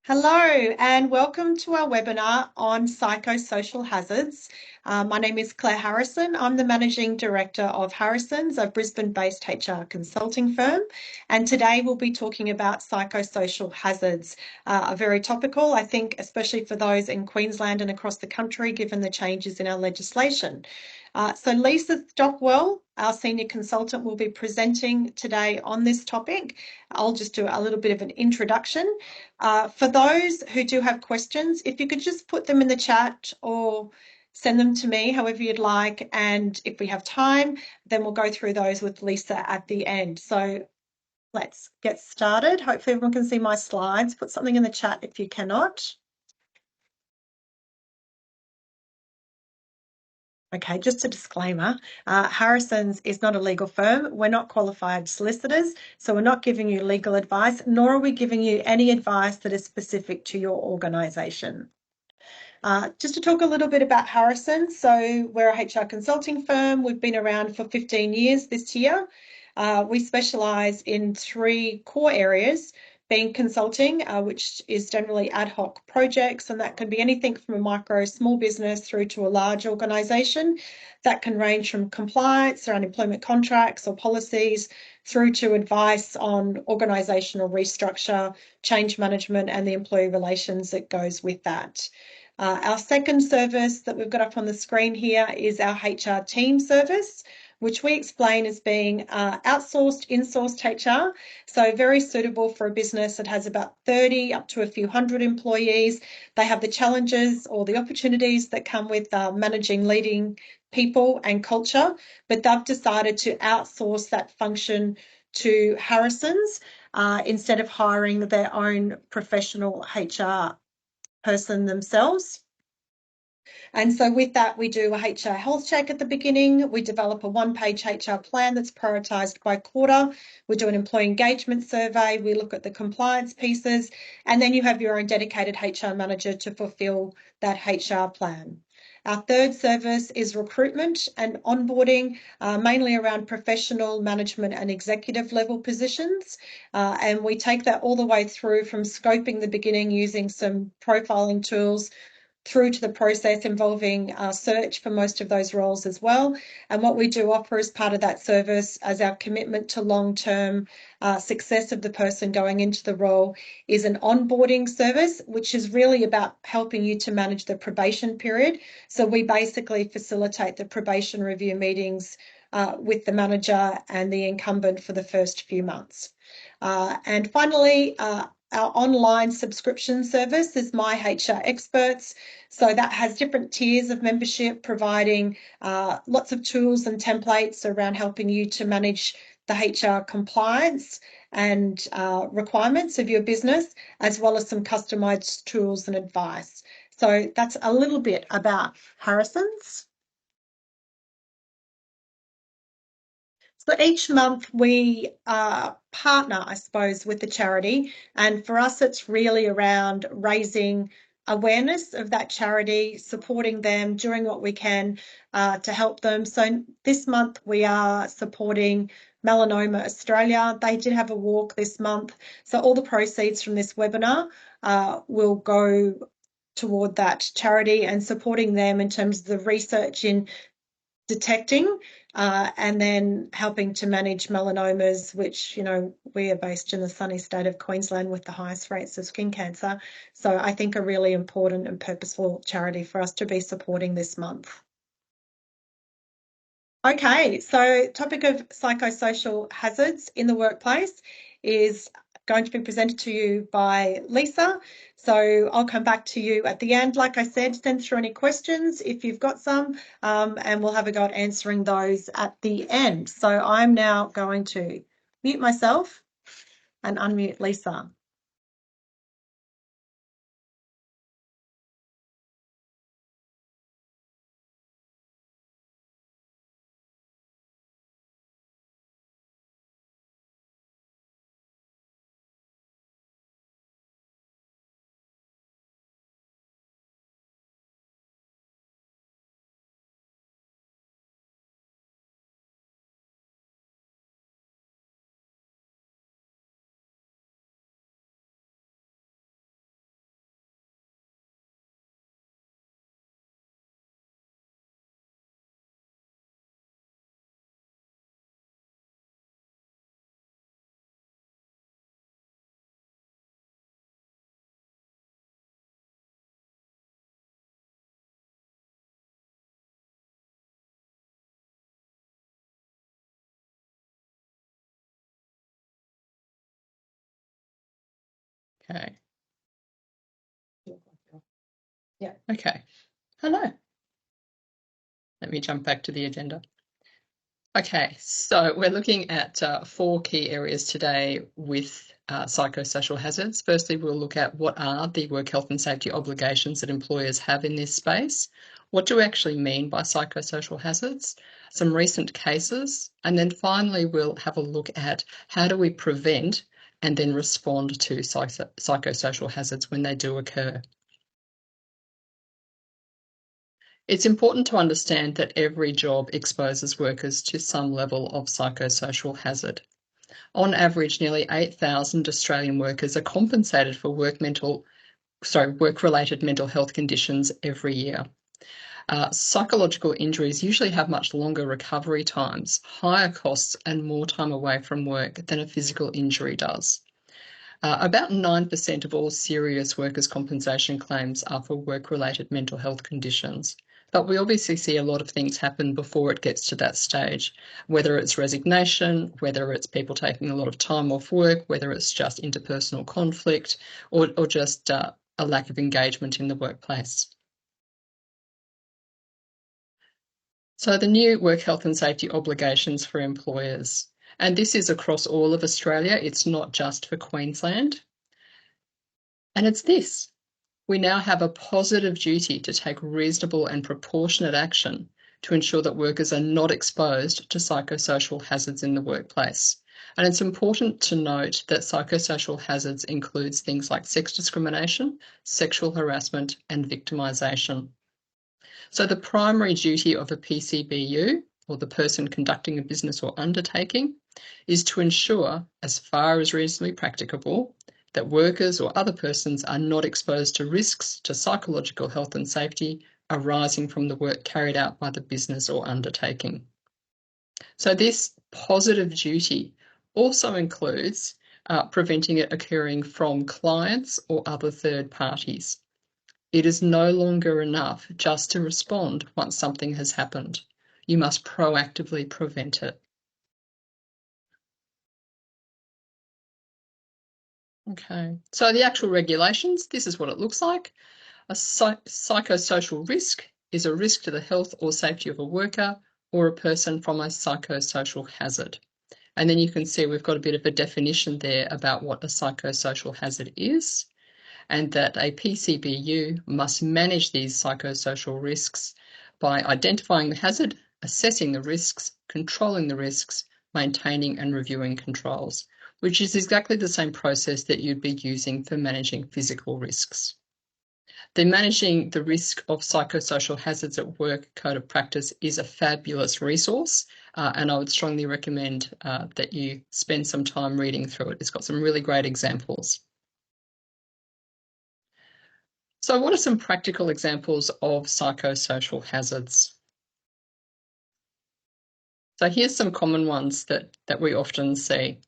Hello and welcome to our webinar on psychosocial hazards. My name is Claire Harrison. I'm the Managing Director of Harrison's, a Brisbane-based HR consulting firm. And today we'll be talking about psychosocial hazards, are very topical, I think, especially for those in Queensland and across the country, given the changes in our legislation. So Lisa Stockwell, our senior consultant, will be presenting today on this topic. I'll just do a little bit of an introduction. For those who do have questions, if you could just put them in the chat or send them to me, however you'd like. And if we have time, then we'll go through those with Lisa at the end. So let's get started. Hopefully everyone can see my slides. Put something in the chat if you cannot. Okay, just a disclaimer, Harrison's is not a legal firm. We're not qualified solicitors, so we're not giving you legal advice, nor are we giving you any advice that is specific to your organisation. Just to talk a little bit about Harrison. So we're a HR consulting firm. We've been around for 15 years this year. We specialise in three core areas, being consulting, which is generally ad hoc projects, and that can be anything from a micro small business through to a large organisation. That can range from compliance around employment contracts or policies through to advice on organisational restructure, change management, and the employee relations that goes with that. Our second service that we've got up on the screen here is our HR team service, which we explain as being outsourced, insourced HR. So very suitable for a business that has about 30 up to a few hundred employees. They have the challenges or the opportunities that come with managing, leading people and culture, but they've decided to outsource that function to Harrison's instead of hiring their own professional HR person themselves. And so with that, we do a HR health check at the beginning. We develop a one-page HR plan that's prioritised by quarter. We do an employee engagement survey. We look at the compliance pieces. And then you have your own dedicated HR manager to fulfil that HR plan. Our third service is recruitment and onboarding, mainly around professional, management and executive level positions. And we take that all the way through from scoping the beginning using some profiling tools through to the process involving search for most of those roles as well. And what we do offer as part of that service as our commitment to long-term success of the person going into the role is an onboarding service, which is really about helping you to manage the probation period. So we basically facilitate the probation review meetings with the manager and the incumbent for the first few months. And finally, our online subscription service is My HR Experts. So that has different tiers of membership, providing lots of tools and templates around helping you to manage the HR compliance and requirements of your business, as well as some customized tools and advice. So that's a little bit about Harrison's. So each month we partner, I suppose, with the charity. And for us, it's really around raising awareness of that charity, supporting them, doing what we can to help them. So this month we are supporting Melanoma Australia. They did have a walk this month. So all the proceeds from this webinar will go toward that charity and supporting them in terms of the research in detecting and then helping to manage melanomas, which, you know, we are based in the sunny state of Queensland with the highest rates of skin cancer. So I think a really important and purposeful charity for us to be supporting this month. Okay, so topic of psychosocial hazards in the workplace is going to be presented to you by Lisa. So I'll come back to you at the end. Like I said, send through any questions if you've got some, and we'll have a go at answering those at the end. So I'm now going to mute myself and unmute Lisa. Okay. Yeah. Okay. Hello. Let me jump back to the agenda. Okay, so we're looking at 4 key areas today with psychosocial hazards. Firstly, we'll look at what are the work health and safety obligations that employers have in this space. What do we actually mean by psychosocial hazards? Some recent cases. And then finally, we'll have a look at how do we prevent and then respond to psychosocial hazards when they do occur. It's important to understand that every job exposes workers to some level of psychosocial hazard. On average, nearly 8,000 Australian workers are compensated for work-related mental health conditions every year. Psychological injuries usually have much longer recovery times, higher costs, and more time away from work than a physical injury does. About 9% of all serious workers' compensation claims are for work-related mental health conditions. But we obviously see a lot of things happen before it gets to that stage, whether it's resignation, whether it's people taking a lot of time off work, whether it's just interpersonal conflict, or just a lack of engagement in the workplace. So the new work health and safety obligations for employers, and this is across all of Australia, it's not just for Queensland. And it's this. We now have a positive duty to take reasonable and proportionate action to ensure that workers are not exposed to psychosocial hazards in the workplace. And it's important to note that psychosocial hazards includes things like sex discrimination, sexual harassment, and victimisation. So the primary duty of a PCBU, or the person conducting a business or undertaking, is to ensure, as far as reasonably practicable, that workers or other persons are not exposed to risks to psychological health and safety arising from the work carried out by the business or undertaking. So this positive duty also includes preventing it occurring from clients or other third parties. It is no longer enough just to respond once something has happened. You must proactively prevent it. Okay, so the actual regulations, this is what it looks like. A psychosocial risk is a risk to the health or safety of a worker or a person from a psychosocial hazard. And then you can see we've got a bit of a definition there about what a psychosocial hazard is, and that a PCBU must manage these psychosocial risks by identifying the hazard, assessing the risks, controlling the risks, maintaining and reviewing controls, which is exactly the same process that you'd be using for managing physical risks. The Managing the Risk of Psychosocial Hazards at Work Code of Practice is a fabulous resource, and I would strongly recommend that you spend some time reading through it. It's got some really great examples. So what are some practical examples of psychosocial hazards? So here's some common ones that we often see.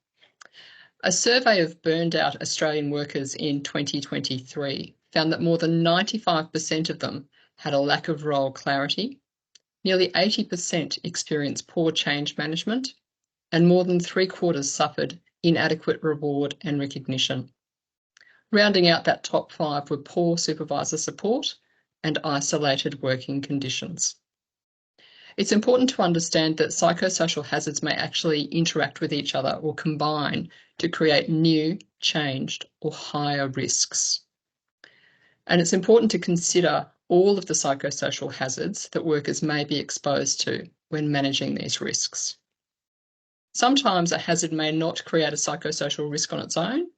A survey of burned out Australian workers in 2023 found that more than 95% of them had a lack of role clarity, nearly 80% experienced poor change management, and more than 3/4 suffered inadequate reward and recognition. Rounding out that top 5 were poor supervisor support and isolated working conditions. It's important to understand that psychosocial hazards may actually interact with each other or combine to create new, changed, or higher risks. And it's important to consider all of the psychosocial hazards that workers may be exposed to when managing these risks. Sometimes a hazard may not create a psychosocial risk on its own,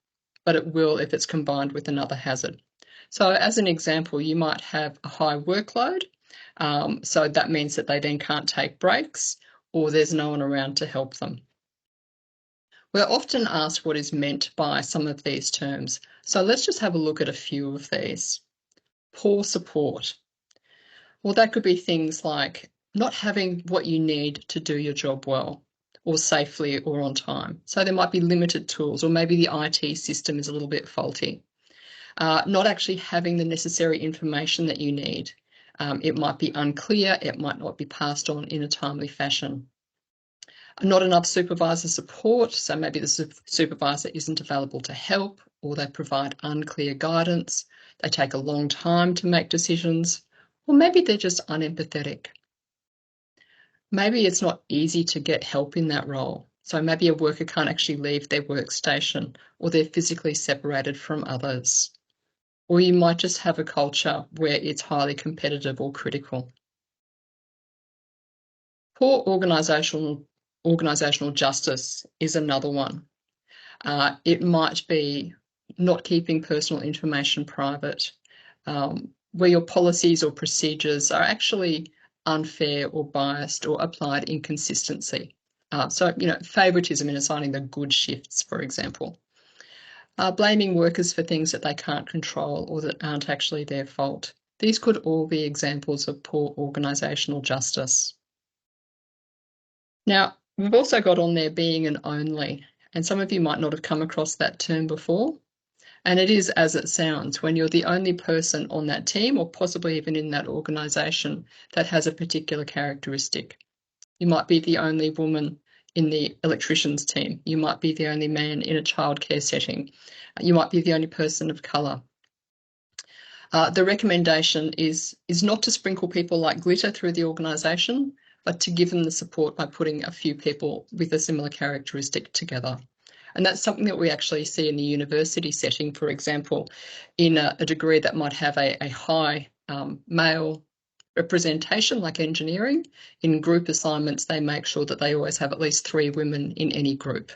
but it will if it's combined with another hazard. So as an example, you might have a high workload, so that means that they then can't take breaks or there's no one around to help them. We're often asked what is meant by some of these terms, so let's just have a look at a few of these. Poor support. Well, that could be things like not having what you need to do your job well or safely or on time. So there might be limited tools, or maybe the IT system is a little bit faulty. Not actually having the necessary information that you need. It might be unclear, it might not be passed on in a timely fashion. Not enough supervisor support, so maybe the supervisor isn't available to help, or they provide unclear guidance, they take a long time to make decisions, or maybe they're just unempathetic. Maybe it's not easy to get help in that role. So maybe a worker can't actually leave their workstation, or they're physically separated from others. Or you might just have a culture where it's highly competitive or critical. Poor organisational justice is another one. It might be not keeping personal information private, where your policies or procedures are actually unfair or biased or applied inconsistency. So, favouritism in assigning the good shifts, for example. Blaming workers for things that they can't control or that aren't actually their fault. These could all be examples of poor organisational justice. Now, we've also got on there being an only, and some of you might not have come across that term before. And it is as it sounds, when you're the only person on that team or possibly even in that organisation that has a particular characteristic. You might be the only woman in the electrician's team. You might be the only man in a childcare setting. You might be the only person of colour. The recommendation is not to sprinkle people like glitter through the organisation, but to give them the support by putting a few people with a similar characteristic together. And that's something that we actually see in the university setting, for example, in a degree that might have a high male representation, like engineering. In group assignments, they make sure that they always have at least 3 women in any group.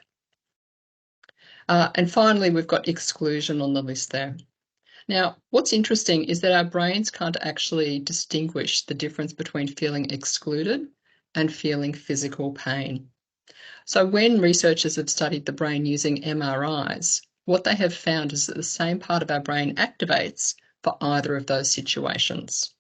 And finally, we've got exclusion on the list there. Now, what's interesting is that our brains can't actually distinguish the difference between feeling excluded and feeling physical pain. So when researchers have studied the brain using MRIs, what they have found is that the same part of our brain activates for either of those situations.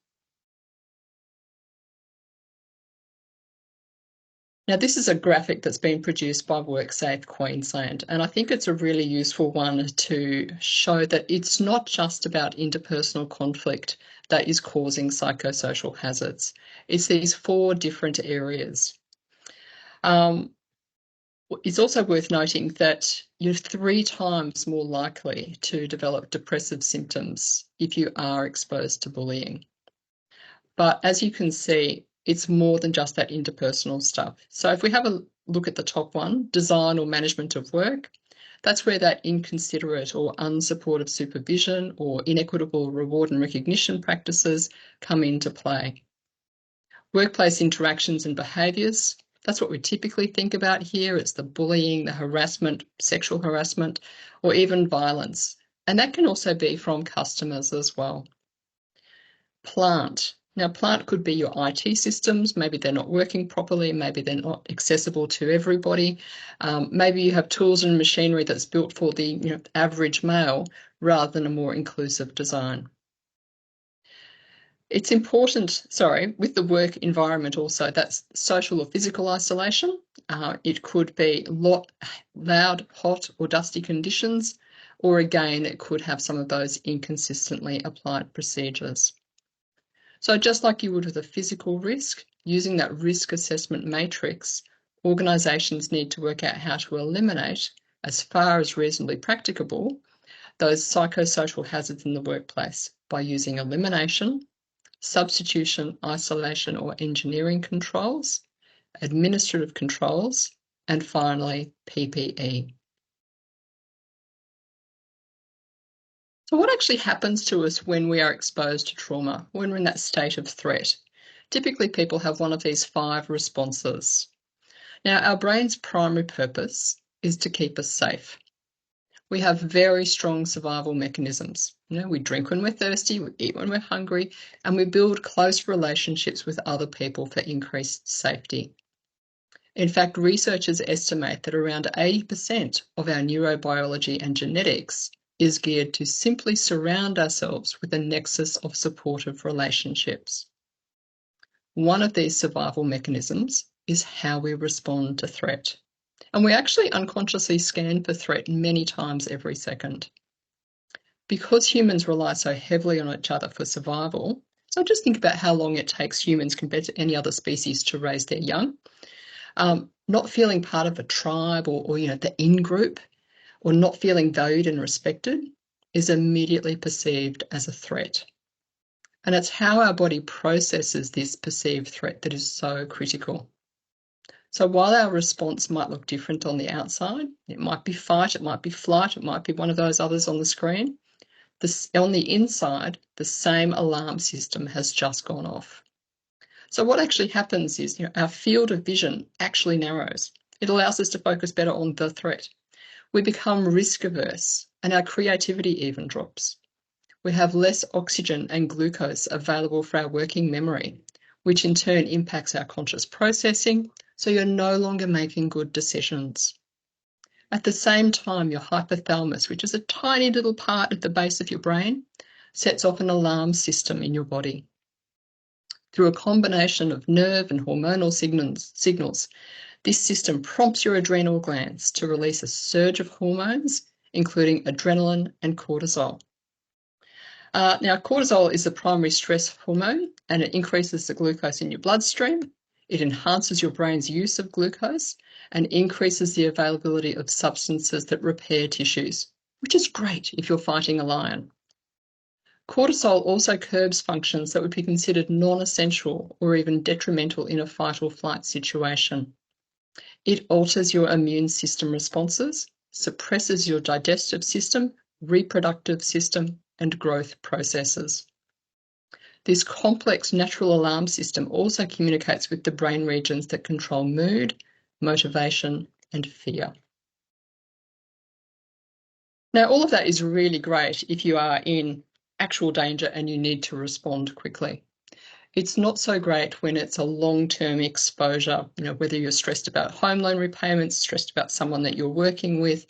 Now, this is a graphic that's been produced by WorkSafe Queensland, and I think it's a really useful one to show that it's not just about interpersonal conflict that is causing psychosocial hazards. It's these 4 different areas. It's also worth noting that you're 3 times more likely to develop depressive symptoms if you are exposed to bullying. But as you can see, it's more than just that interpersonal stuff. So if we have a look at the top one, design or management of work, that's where that inconsiderate or unsupportive supervision or inequitable reward and recognition practices come into play. Workplace interactions and behaviours, that's what we typically think about here. It's the bullying, the harassment, sexual harassment, or even violence. And that can also be from customers as well. Plant. Now, plant could be your IT systems. Maybe they're not working properly. Maybe they're not accessible to everybody. Maybe you have tools and machinery that's built for the average male rather than a more inclusive design. It's important, with the work environment also, that's social or physical isolation. It could be loud, hot or dusty conditions, or again, it could have some of those inconsistently applied procedures. So just like you would with a physical risk, using that risk assessment matrix, organisations need to work out how to eliminate, as far as reasonably practicable, those psychosocial hazards in the workplace by using elimination, substitution, isolation or engineering controls, administrative controls, and finally PPE. So what actually happens to us when we are exposed to trauma, when we're in that state of threat? Typically people have one of these 5 responses. Now, our brain's primary purpose is to keep us safe. We have very strong survival mechanisms. We drink when we're thirsty, we eat when we're hungry, and we build close relationships with other people for increased safety. In fact, researchers estimate that around 80% of our neurobiology and genetics is geared to simply surround ourselves with a nexus of supportive relationships. One of these survival mechanisms is how we respond to threat. And we actually unconsciously scan for threat many times every second. Because humans rely so heavily on each other for survival, so just think about how long it takes humans compared to any other species to raise their young. Not feeling part of a tribe or the in-group, or not feeling valued and respected is immediately perceived as a threat. And it's how our body processes this perceived threat that is so critical. So while our response might look different on the outside, it might be fight, it might be flight, it might be one of those others on the screen, on the inside, the same alarm system has just gone off. So what actually happens is, our field of vision actually narrows. It allows us to focus better on the threat. We become risk averse and our creativity even drops. We have less oxygen and glucose available for our working memory, which in turn impacts our conscious processing, so you're no longer making good decisions. At the same time, your hypothalamus, which is a tiny little part at the base of your brain, sets off an alarm system in your body. Through a combination of nerve and hormonal signals, this system prompts your adrenal glands to release a surge of hormones, including adrenaline and cortisol. Now, cortisol is the primary stress hormone, and it increases the glucose in your bloodstream. It enhances your brain's use of glucose and increases the availability of substances that repair tissues, which is great if you're fighting a lion. Cortisol also curbs functions that would be considered non-essential or even detrimental in a fight or flight situation. It alters your immune system responses, suppresses your digestive system, reproductive system, and growth processes. This complex natural alarm system also communicates with the brain regions that control mood, motivation, and fear. Now, all of that is really great if you are in actual danger and you need to respond quickly. It's not so great when it's a long-term exposure, whether you're stressed about home loan repayments, stressed about someone that you're working with.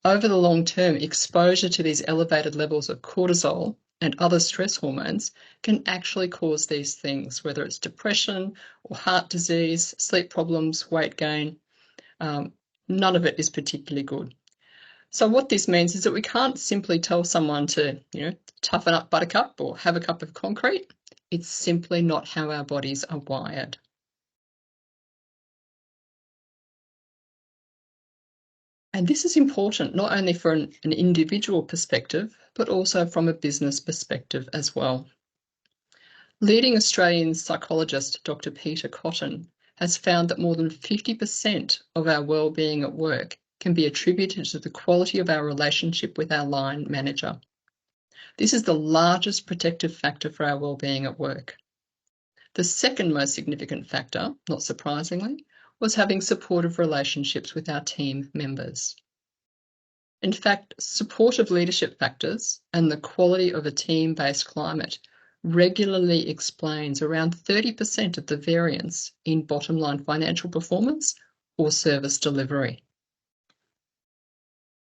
Over the long term, exposure to these elevated levels of cortisol and other stress hormones can actually cause these things, whether it's depression or heart disease, sleep problems, weight gain. None of it is particularly good. So what this means is that we can't simply tell someone to, toughen up, buttercup, or have a cup of concrete. It's simply not how our bodies are wired. And this is important not only from an individual perspective, but also from a business perspective as well. Leading Australian psychologist Dr. Peter Cotton has found that more than 50% of our well-being at work can be attributed to the quality of our relationship with our line manager. This is the largest protective factor for our well-being at work. The second most significant factor, not surprisingly, was having supportive relationships with our team members. In fact, supportive leadership factors and the quality of a team-based climate regularly explains around 30% of the variance in bottom-line financial performance or service delivery.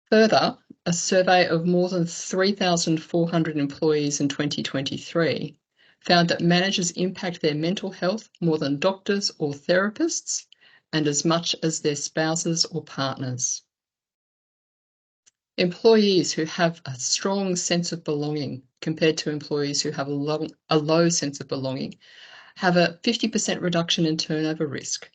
Further, a survey of more than 3,400 employees in 2023 found that managers impact their mental health more than doctors or therapists, and as much as their spouses or partners. Employees who have a strong sense of belonging compared to employees who have a low sense of belonging have a 50% reduction in turnover risk,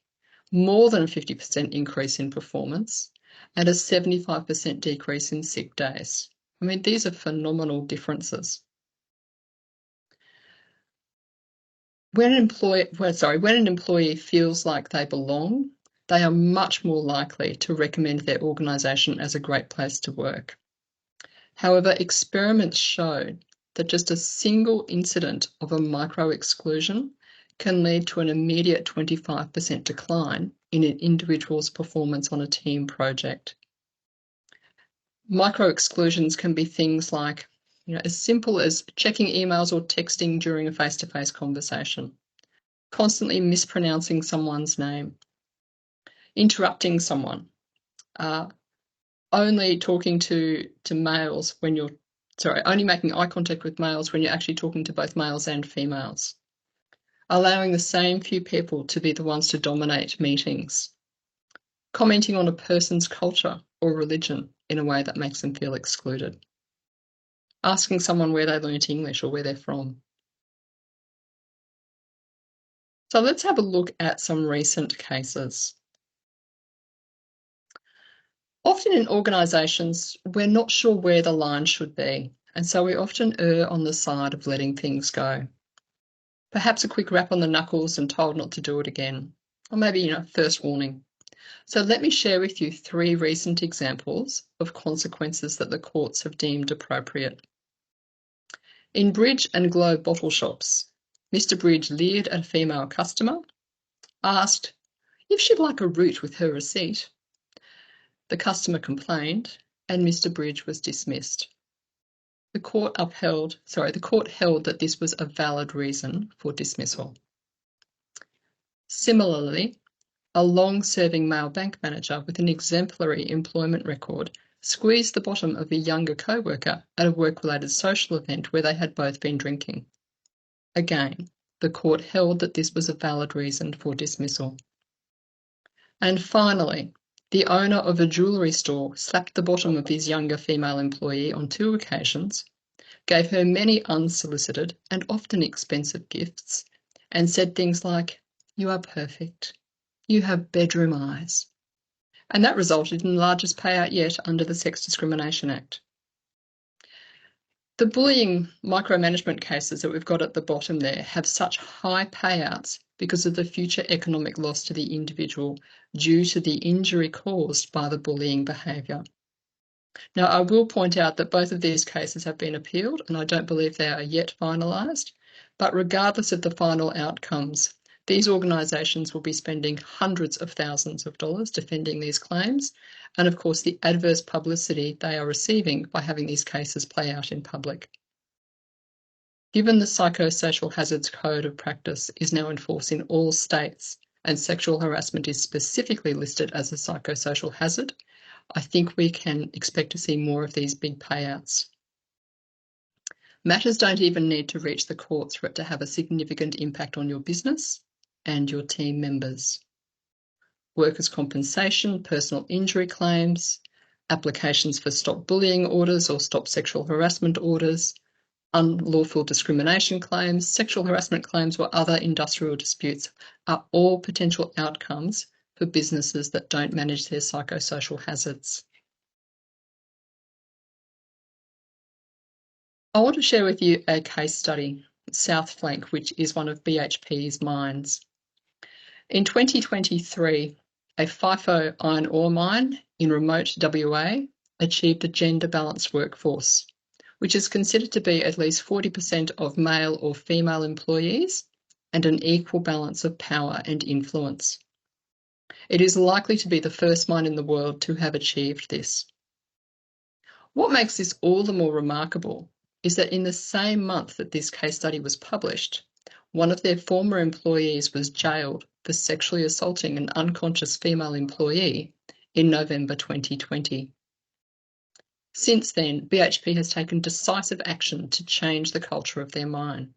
more than a 50% increase in performance, and a 75% decrease in sick days. I mean, these are phenomenal differences. When an employee feels like they belong, they are much more likely to recommend their organisation as a great place to work. However, experiments show that just a single incident of a micro-exclusion can lead to an immediate 25% decline in an individual's performance on a team project. Micro-exclusions can be things like, as simple as checking emails or texting during a face-to-face conversation, constantly mispronouncing someone's name, interrupting someone, only talking to males when you're, only making eye contact with males when you're actually talking to both males and females, allowing the same few people to be the ones to dominate meetings, commenting on a person's culture or religion in a way that makes them feel excluded, asking someone where they learnt English or where they're from. So let's have a look at some recent cases. Often in organisations, we're not sure where the line should be, and so we often err on the side of letting things go. Perhaps a quick rap on the knuckles and told not to do it again. Or maybe, first warning. So let me share with you 3 recent examples of consequences that the courts have deemed appropriate. In Bridge and Globe bottle shops, Mr. Bridge leered at a female customer, asked if she'd like a route with her receipt. The customer complained, and Mr. Bridge was dismissed. The court held that this was a valid reason for dismissal. Similarly, a long-serving male bank manager with an exemplary employment record squeezed the bottom of a younger co-worker at a work-related social event where they had both been drinking. Again, the court held that this was a valid reason for dismissal. And finally, the owner of a jewellery store slapped the bottom of his younger female employee on 2 occasions, gave her many unsolicited and often expensive gifts, and said things like, "You are perfect. You have bedroom eyes." And that resulted in the largest payout yet under the Sex Discrimination Act. The bullying micromanagement cases that we've got at the bottom there have such high payouts because of the future economic loss to the individual due to the injury caused by the bullying behaviour. Now, I will point out that both of these cases have been appealed, and I don't believe they are yet finalised. But regardless of the final outcomes, these organisations will be spending hundreds of thousands of dollars defending these claims, and of course the adverse publicity they are receiving by having these cases play out in public. Given the Psychosocial Hazards Code of Practice is now in force in all states, and sexual harassment is specifically listed as a psychosocial hazard, I think we can expect to see more of these big payouts. Matters don't even need to reach the courts for it to have a significant impact on your business and your team members. Workers' compensation, personal injury claims, applications for stop bullying orders or stop sexual harassment orders, unlawful discrimination claims, sexual harassment claims or other industrial disputes are all potential outcomes for businesses that don't manage their psychosocial hazards. I want to share with you a case study, South Flank, which is one of BHP's mines. In 2023, a FIFO iron ore mine in remote WA achieved a gender-balanced workforce, which is considered to be at least 40% of male or female employees and an equal balance of power and influence. It is likely to be the first mine in the world to have achieved this. What makes this all the more remarkable is that in the same month that this case study was published, one of their former employees was jailed for sexually assaulting an unconscious female employee in November 2020. Since then, BHP has taken decisive action to change the culture of their mine.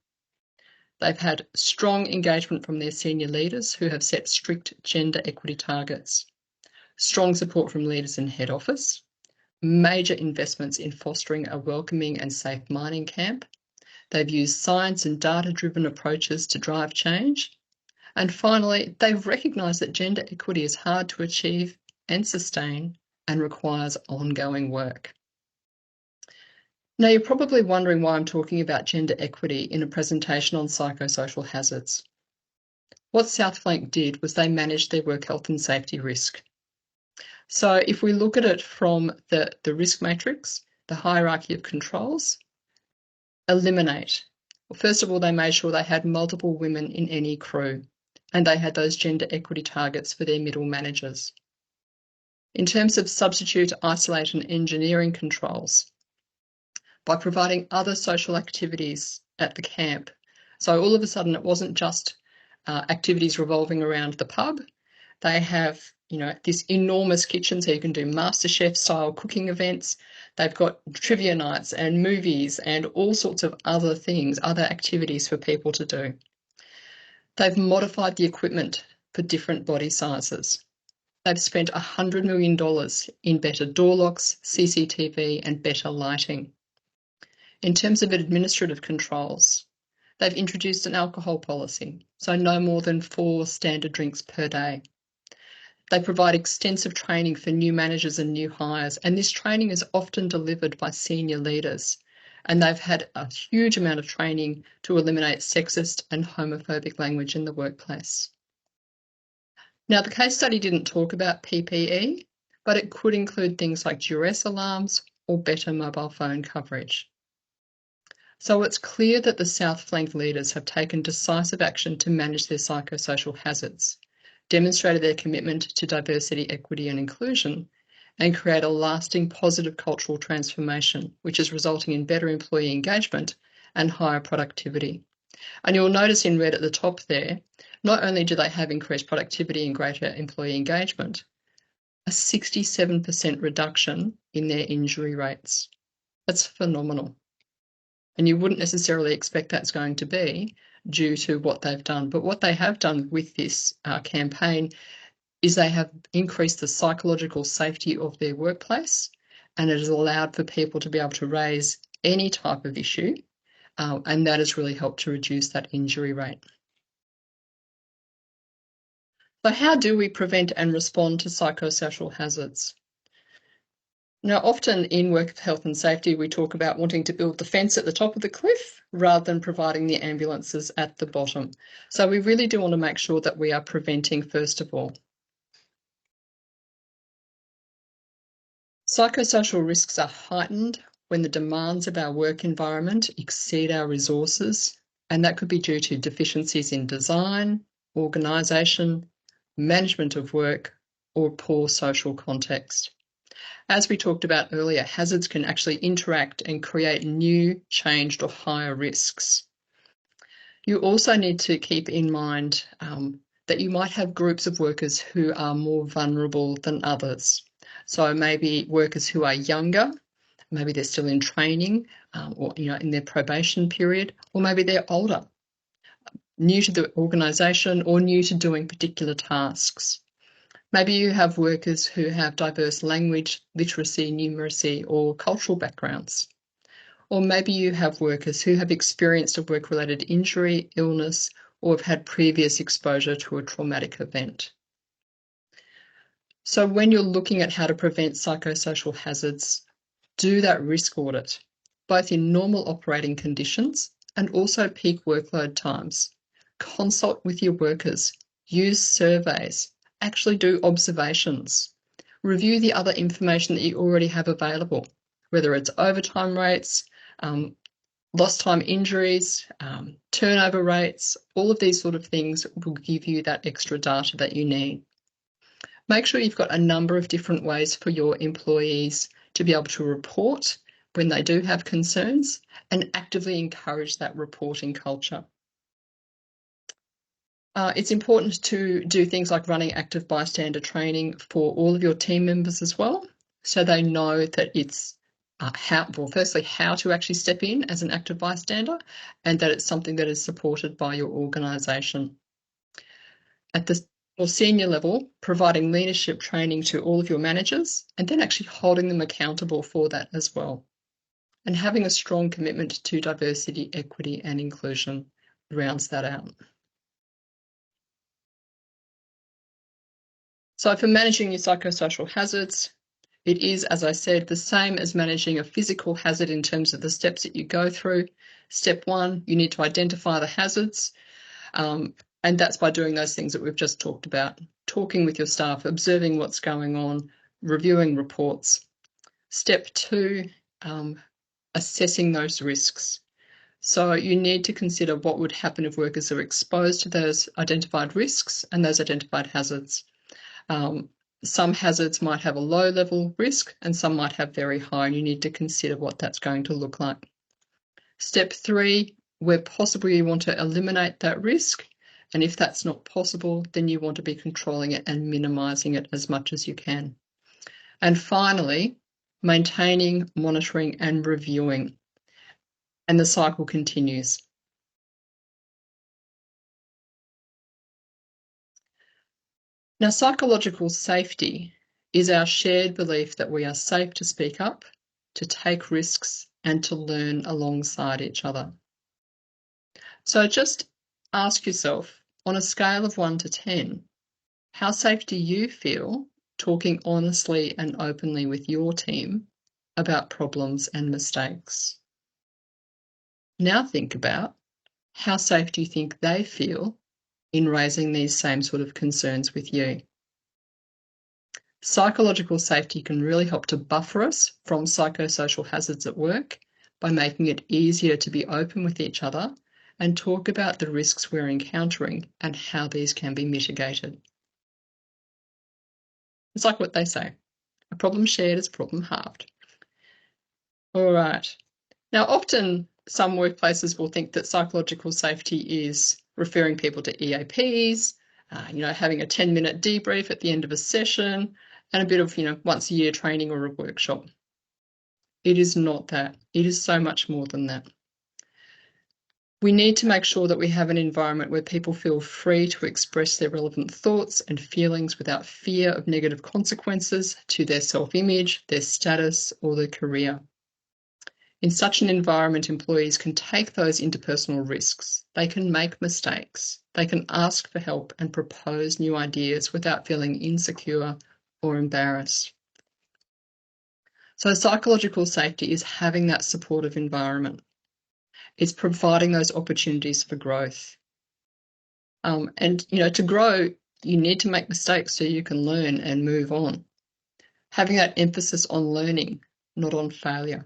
They've had strong engagement from their senior leaders who have set strict gender equity targets, strong support from leaders in head office, major investments in fostering a welcoming and safe mining camp. They've used science and data-driven approaches to drive change. And finally, they've recognised that gender equity is hard to achieve and sustain and requires ongoing work. Now, you're probably wondering why I'm talking about gender equity in a presentation on psychosocial hazards. What South Flank did was they managed their work health and safety risk. So if we look at it from the risk matrix, the hierarchy of controls, eliminate. Well, first of all, they made sure they had multiple women in any crew, and they had those gender equity targets for their middle managers. In terms of substitute, isolate and engineering controls, by providing other social activities at the camp. So all of a sudden it wasn't just activities revolving around the pub. They have, this enormous kitchen so you can do MasterChef style cooking events. They've got trivia nights and movies and all sorts of other things, other activities for people to do. They've modified the equipment for different body sizes. They've spent $100 million in better door locks, CCTV and better lighting. In terms of administrative controls, they've introduced an alcohol policy, so no more than 4 standard drinks per day. They provide extensive training for new managers and new hires, and this training is often delivered by senior leaders. And they've had a huge amount of training to eliminate sexist and homophobic language in the workplace. Now, the case study didn't talk about PPE, but it could include things like duress alarms or better mobile phone coverage. So it's clear that the South Flank leaders have taken decisive action to manage their psychosocial hazards, demonstrated their commitment to diversity, equity and inclusion, and create a lasting positive cultural transformation, which is resulting in better employee engagement and higher productivity. And you'll notice in red at the top there, not only do they have increased productivity and greater employee engagement, a 67% reduction in their injury rates. That's phenomenal. And you wouldn't necessarily expect that's going to be due to what they've done. But what they have done with this campaign is they have increased the psychological safety of their workplace, and it has allowed for people to be able to raise any type of issue, and that has really helped to reduce that injury rate. So how do we prevent and respond to psychosocial hazards? Now, often in work health and safety, we talk about wanting to build the fence at the top of the cliff rather than providing the ambulances at the bottom. So we really do want to make sure that we are preventing first of all. Psychosocial risks are heightened when the demands of our work environment exceed our resources, and that could be due to deficiencies in design, organisation, management of work, or poor social context. As we talked about earlier, hazards can actually interact and create new, changed or higher risks. You also need to keep in mind that you might have groups of workers who are more vulnerable than others. So maybe workers who are younger, maybe they're still in training or in their probation period, or maybe they're older, new to the organisation or new to doing particular tasks. Maybe you have workers who have diverse language, literacy, numeracy, or cultural backgrounds. Or maybe you have workers who have experienced a work-related injury, illness, or have had previous exposure to a traumatic event. So when you're looking at how to prevent psychosocial hazards, do that risk audit, both in normal operating conditions and also peak workload times. Consult with your workers, use surveys, actually do observations. Review the other information that you already have available, whether it's overtime rates, lost time injuries, turnover rates, all of these sort of things will give you that extra data that you need. Make sure you've got a number of different ways for your employees to be able to report when they do have concerns and actively encourage that reporting culture. It's important to do things like running active bystander training for all of your team members as well, so they know that it's firstly, how to actually step in as an active bystander, and that it's something that is supported by your organisation. At the more senior level, providing leadership training to all of your managers, and then actually holding them accountable for that as well. And having a strong commitment to diversity, equity, and inclusion rounds that out. So for managing your psychosocial hazards, it is, as I said, the same as managing a physical hazard in terms of the steps that you go through. Step one, you need to identify the hazards, and that's by doing those things that we've just talked about, talking with your staff, observing what's going on, reviewing reports. Step two, assessing those risks. So you need to consider what would happen if workers are exposed to those identified risks and those identified hazards. Some hazards might have a low level risk and some might have very high, and you need to consider what that's going to look like. Step three, where possible, you want to eliminate that risk. And if that's not possible, then you want to be controlling it and minimising it as much as you can. And finally, maintaining, monitoring and reviewing. And the cycle continues. Now, psychological safety is our shared belief that we are safe to speak up, to take risks, and to learn alongside each other. So just ask yourself, on a scale of 1 to 10, How safe do you feel talking honestly and openly with your team about problems and mistakes? Now think about how safe do you think they feel in raising these same sort of concerns with you? Psychological safety can really help to buffer us from psychosocial hazards at work by making it easier to be open with each other and talk about the risks we're encountering and how these can be mitigated. It's like what they say, a problem shared is a problem halved. All right. Now, often some workplaces will think that psychological safety is referring people to EAPs, having a 10-minute debrief at the end of a session, and a bit of, once a year training or a workshop. It is not that. It is so much more than that. We need to make sure that we have an environment where people feel free to express their relevant thoughts and feelings without fear of negative consequences to their self-image, their status, or their career. In such an environment, employees can take those interpersonal risks. They can make mistakes. They can ask for help and propose new ideas without feeling insecure or embarrassed. So psychological safety is having that supportive environment. It's providing those opportunities for growth. To grow, you need to make mistakes so you can learn and move on. Having that emphasis on learning, not on failure.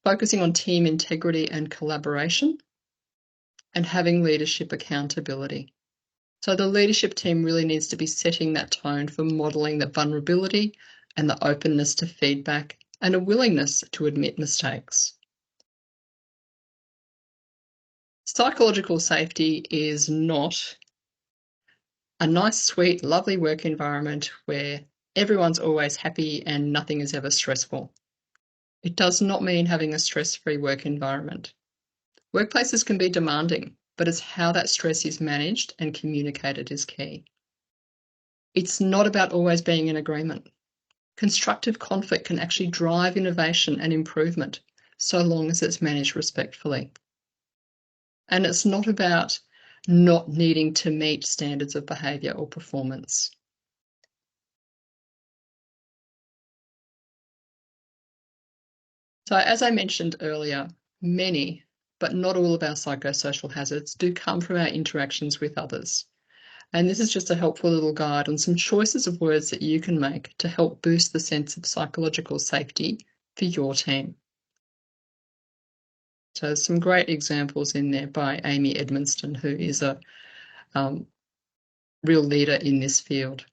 Focusing on team integrity and collaboration, and having leadership accountability. So the leadership team really needs to be setting that tone for modelling the vulnerability and the openness to feedback and a willingness to admit mistakes. Psychological safety is not a nice, sweet, lovely work environment where everyone's always happy and nothing is ever stressful. It does not mean having a stress-free work environment. Workplaces can be demanding, but it's how that stress is managed and communicated is key. It's not about always being in agreement. Constructive conflict can actually drive innovation and improvement, so long as it's managed respectfully. And it's not about not needing to meet standards of behaviour or performance. So as I mentioned earlier, many, but not all of our psychosocial hazards do come from our interactions with others. And this is just a helpful little guide on some choices of words that you can make to help boost the sense of psychological safety for your team. So there's some great examples in there by Amy Edmonston, who is a real leader in this field.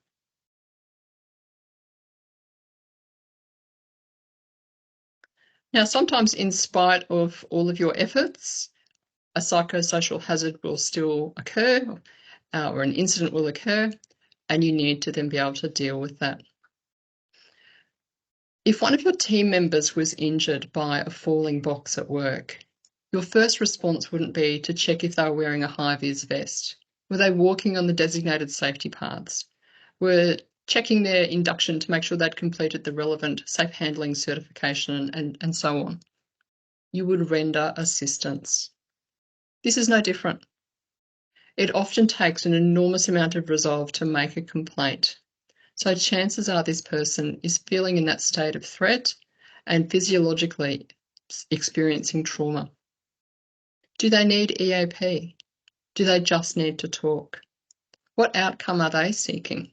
Now, sometimes in spite of all of your efforts, a psychosocial hazard will still occur or an incident will occur, and you need to then be able to deal with that. If one of your team members was injured by a falling box at work, your first response wouldn't be to check if they were wearing a high-vis vest. Were they walking on the designated safety paths? Were checking their induction to make sure they'd completed the relevant safe handling certification and so on? You would render assistance. This is no different. It often takes an enormous amount of resolve to make a complaint. So chances are this person is feeling in that state of threat and physiologically experiencing trauma. Do they need EAP? Do they just need to talk? What outcome are they seeking?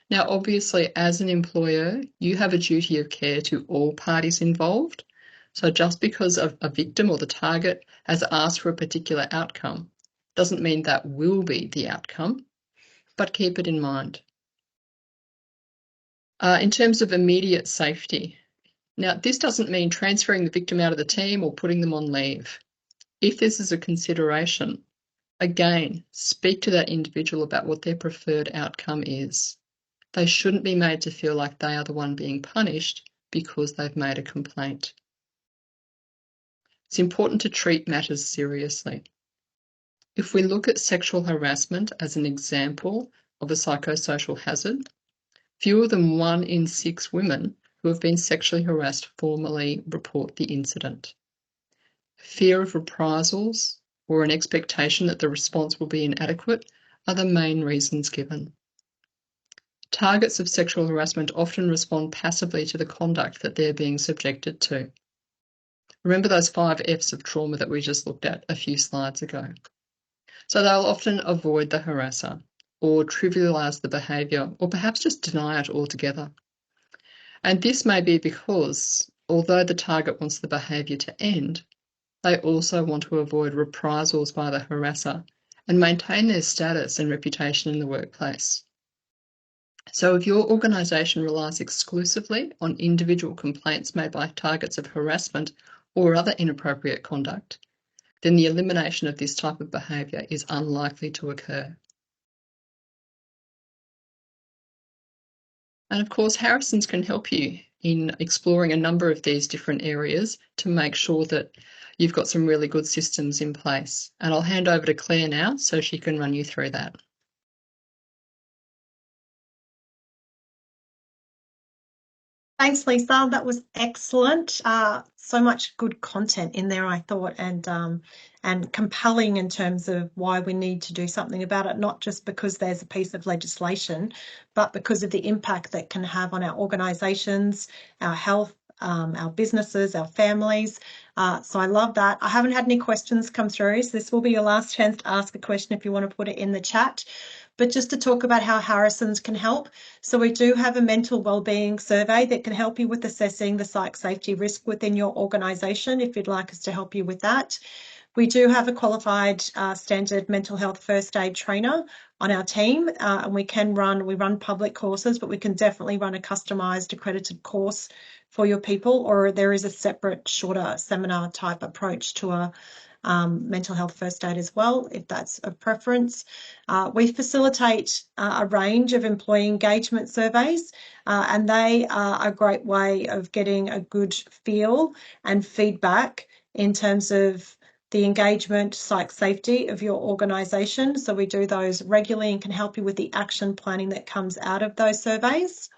Now, obviously, as an employer, you have a duty of care to all parties involved. So just because a victim or the target has asked for a particular outcome doesn't mean that will be the outcome, but keep it in mind. In terms of immediate safety, now this doesn't mean transferring the victim out of the team or putting them on leave. If this is a consideration, again, speak to that individual about what their preferred outcome is. They shouldn't be made to feel like they are the one being punished because they've made a complaint. It's important to treat matters seriously. If we look at sexual harassment as an example of a psychosocial hazard, fewer than 1 in 6 women who have been sexually harassed formally report the incident. Fear of reprisals or an expectation that the response will be inadequate are the main reasons given. Targets of sexual harassment often respond passively to the conduct that they're being subjected to. Remember those 5 F's of trauma that we just looked at a few slides ago. So they'll often avoid the harasser or trivialise the behaviour or perhaps just deny it altogether. And this may be because, although the target wants the behaviour to end, they also want to avoid reprisals by the harasser and maintain their status and reputation in the workplace. So if your organisation relies exclusively on individual complaints made by targets of harassment or other inappropriate conduct, then the elimination of this type of behaviour is unlikely to occur. And of course, Harrison's can help you in exploring a number of these different areas to make sure that you've got some really good systems in place. And I'll hand over to Claire now so she can run you through that. Thanks, Lisa. That was excellent. So much good content in there, I thought, and compelling in terms of why we need to do something about it, not just because there's a piece of legislation, but because of the impact that can have on our organisations, our health, our businesses, our families. So I love that. I haven't had any questions come through, so this will be your last chance to ask a question if you want to put it in the chat. But just to talk about how Harrison's can help. So we do have a mental wellbeing survey that can help you with assessing the psych safety risk within your organisation if you'd like us to help you with that. We do have a qualified standard mental health first aid trainer on our team, and we run public courses, but we can definitely run a customised accredited course for your people, or there is a separate shorter seminar type approach to a mental health first aid as well, if that's a preference. We facilitate a range of employee engagement surveys, and they are a great way of getting a good feel and feedback in terms of the engagement, psych safety of your organisation. So we do those regularly and can help you with the action planning that comes out of those surveys.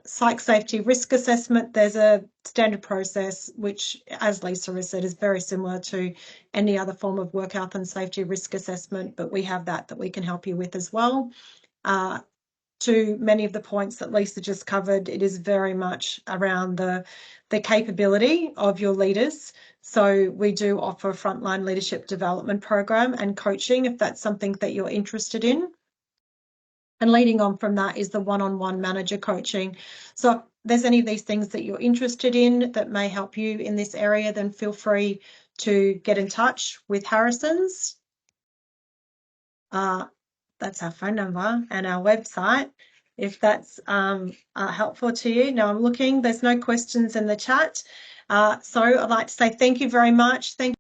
Psych safety risk assessment, there's a standard process which, as Lisa has said, is very similar to any other form of work health and safety risk assessment, but we have that we can help you with as well. To many of the points that Lisa just covered, it is very much around the capability of your leaders. So we do offer a frontline leadership development program and coaching if that's something that you're interested in. And leading on from that is the one-on-one manager coaching. So if there's any of these things that you're interested in that may help you in this area, then feel free to get in touch with Harrison's. That's our phone number and our website, if that's helpful to you. Now I'm looking, there's no questions in the chat. So I'd like to say thank you very much. Thank